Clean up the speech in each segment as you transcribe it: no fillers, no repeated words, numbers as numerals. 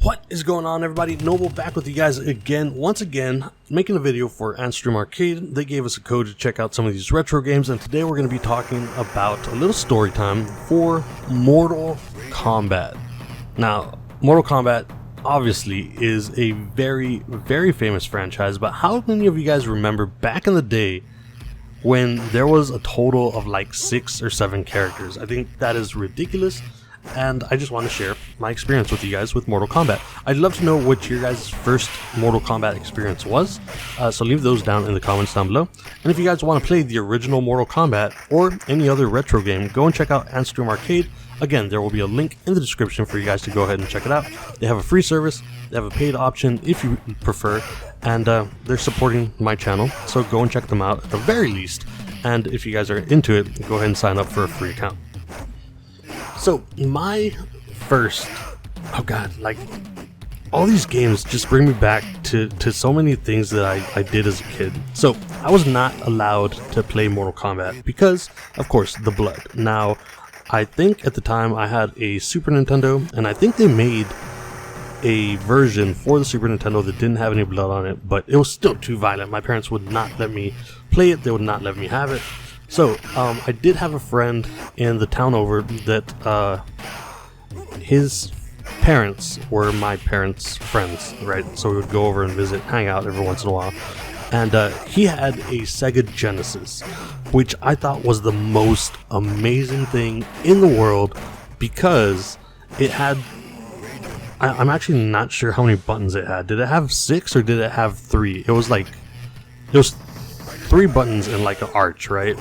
What is going on, everybody? Noble back with you guys again, once again, making a video for NobleArcade. They gave us a code to check out some of these retro games, and today we're going to be talking about a little story time for Mortal Kombat. Now, Mortal Kombat obviously is a very, very famous franchise, but how many of you guys remember back in the day when there was a total of like 6 or 7 characters? I think that is ridiculous. And I just want to share my experience with you guys with Mortal Kombat. I'd love to know what your guys' first Mortal Kombat experience was, so leave those down in the comments down below. And if you guys want to play the original Mortal Kombat or any other retro game, go and check out NobleArcade. Again, there will be a link in the description for you guys to go ahead and check it out. They have a free service, they have a paid option if you prefer, and they're supporting my channel, so go and check them out at the very least. And if you guys are into it, go ahead and sign up for a free account. So my first, oh god, like all these games just bring me back to so many things that I did as a kid. So I was not allowed to play Mortal Kombat because, of course, the blood. Now, I think at the time I had a Super Nintendo, and I think they made a version for the Super Nintendo that didn't have any blood on it, but it was still too violent. My parents would not let me play it, they would not let me have it. So, I did have a friend in the town over that, his parents were my parents' friends, right? So we would go over and visit, hang out every once in a while. And, he had a Sega Genesis, which I thought was the most amazing thing in the world because it had, I'm actually not sure how many buttons it had. Did it have 6 or did it have 3? It was 3 buttons in like an arch, right?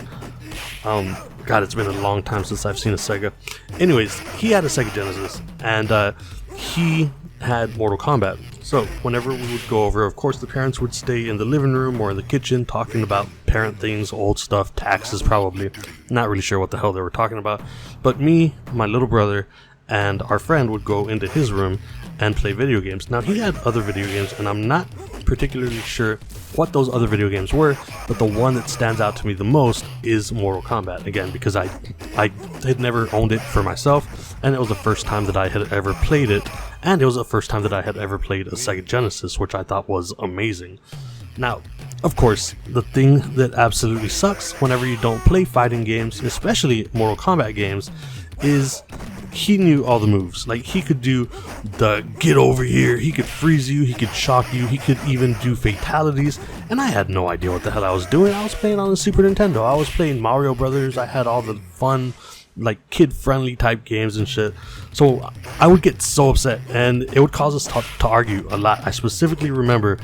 God, it's been a long time since I've seen a Sega. Anyways, he had a Sega Genesis, and he had Mortal Kombat. So whenever we would go over, of course the parents would stay in the living room or in the kitchen talking about parent things, old stuff, taxes probably. Not really sure what the hell they were talking about. But me, my little brother, and our friend would go into his room and play video games. Now, he had other video games, and I'm not particularly sure what those other video games were, but the one that stands out to me the most is Mortal Kombat, again, because I had never owned it for myself, and it was the first time that I had ever played it, and it was the first time that I had ever played a Sega Genesis, which I thought was amazing. Now, of course, the thing that absolutely sucks whenever you don't play fighting games, especially Mortal Kombat games, is he knew all the moves. Like, he could do the get over here, he could freeze you, he could shock you, he could even do fatalities, and I had no idea what the hell I was doing. I was playing on the Super Nintendo, I was playing Mario Brothers, I had all the fun, like, kid-friendly type games and shit. So I would get so upset, and it would cause us to argue a lot. I specifically remember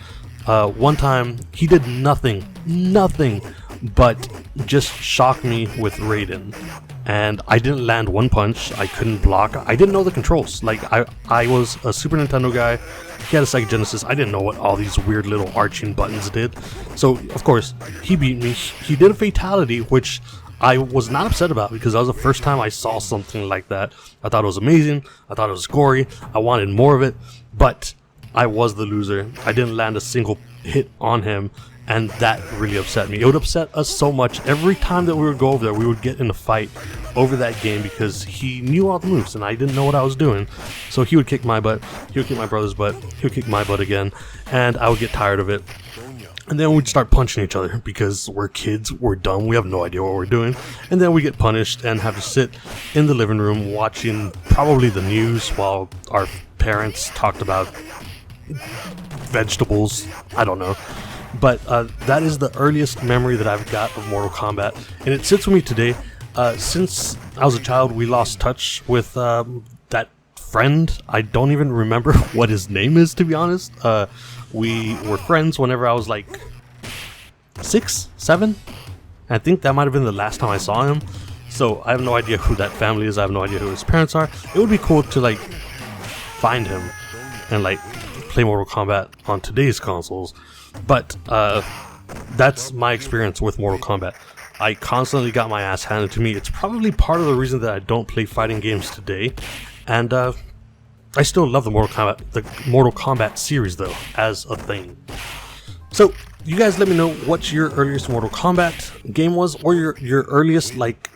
one time he did nothing but just shock me with Raiden. And I didn't land one punch, I couldn't block, I didn't know the controls. Like, I was a Super Nintendo guy, he had a Sega Genesis, I didn't know what all these weird little arching buttons did. So, of course, he beat me. He did a fatality, which I was not upset about because that was the first time I saw something like that. I thought it was amazing, I thought it was gory, I wanted more of it, but I was the loser. I didn't land a single hit on him, and that really upset me. It would upset us so much. Every time that we would go over there, we would get in a fight over that game because he knew all the moves and I didn't know what I was doing. So he would kick my butt, he would kick my brother's butt, he would kick my butt again, and I would get tired of it. And then we'd start punching each other because we're kids, we're dumb, we have no idea what we're doing. And then we get punished and have to sit in the living room watching probably the news while our parents talked about vegetables, I don't know. But that is the earliest memory that I've got of Mortal Kombat, and it sits with me today. Since I was a child, we lost touch with that friend. I don't even remember what his name is, to be honest. We were friends whenever I was like 6, 7. I think that might have been the last time I saw him. So I have no idea who that family is. I have no idea who his parents are. It would be cool to like find him and like play Mortal Kombat on today's consoles. But that's my experience with Mortal Kombat. I constantly got my ass handed to me. It's probably part of the reason that I don't play fighting games today. And I still love the Mortal Kombat series though, as a thing. So you guys let me know what your earliest Mortal Kombat game was, or your earliest like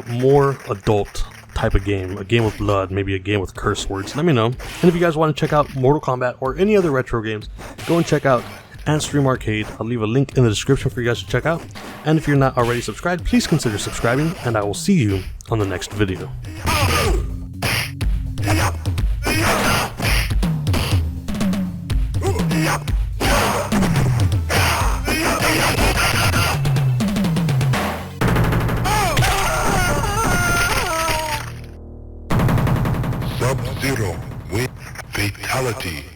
more adult type of game, a game with blood, maybe a game with curse words, let me know. And if you guys want to check out Mortal Kombat or any other retro games, go and check out NobleArcade. I'll leave a link in the description for you guys to check out. And if you're not already subscribed, please consider subscribing, and I will see you on the next video. Sub-Zero with fatality.